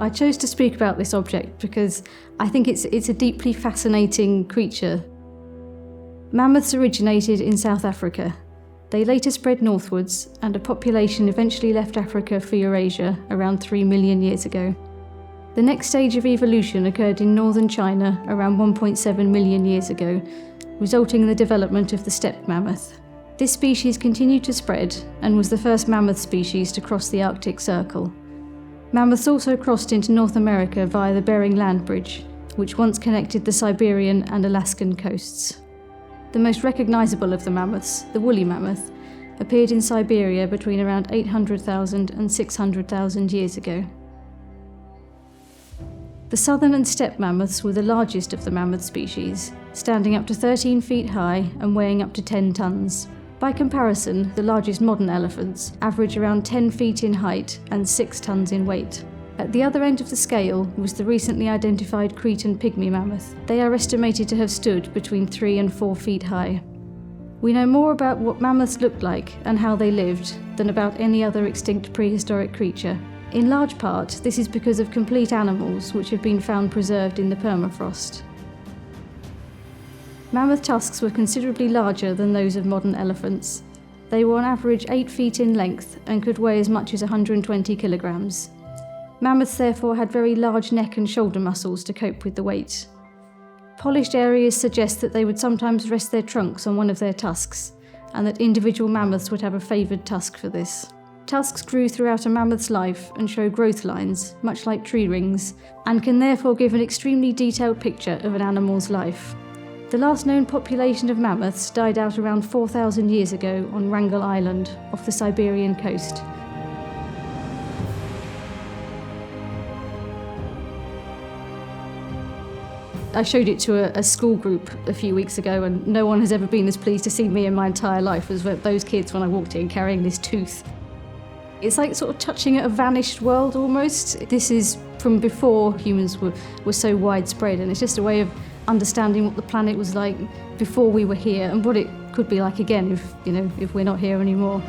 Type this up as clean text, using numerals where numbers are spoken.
I chose to speak about this object because I think it's a deeply fascinating creature. Mammoths originated in South Africa. They later spread northwards, and a population eventually left Africa for Eurasia around 3 million years ago. The next stage of evolution occurred in northern China around 1.7 million years ago, resulting in the development of the steppe mammoth. This species continued to spread and was the first mammoth species to cross the Arctic Circle. Mammoths also crossed into North America via the Bering Land Bridge, which once connected the Siberian and Alaskan coasts. The most recognisable of the mammoths, the woolly mammoth, appeared in Siberia between around 800,000 and 600,000 years ago. The southern and steppe mammoths were the largest of the mammoth species, standing up to 13 feet high and weighing up to 10 tons. By comparison, the largest modern elephants average around 10 feet in height and 6 tons in weight. At the other end of the scale was the recently identified Cretan pygmy mammoth. They are estimated to have stood between 3 and 4 feet high. We know more about what mammoths looked like and how they lived than about any other extinct prehistoric creature. In large part, this is because of complete animals which have been found preserved in the permafrost. Mammoth tusks were considerably larger than those of modern elephants. They were on average 8 feet in length and could weigh as much as 120 kilograms. Mammoths therefore had very large neck and shoulder muscles to cope with the weight. Polished areas suggest that they would sometimes rest their trunks on one of their tusks, and that individual mammoths would have a favoured tusk for this. Tusks grew throughout a mammoth's life and show growth lines, much like tree rings, and can therefore give an extremely detailed picture of an animal's life. The last known population of mammoths died out around 4,000 years ago on Wrangel Island, off the Siberian coast. I showed it to a school group a few weeks ago, and no one has ever been as pleased to see me in my entire life as those kids when I walked in carrying this tooth. It's like sort of touching a vanished world almost. This is from before humans were so widespread, and it's just a way of understanding what the planet was like before we were here and what it could be like again if we're not here anymore.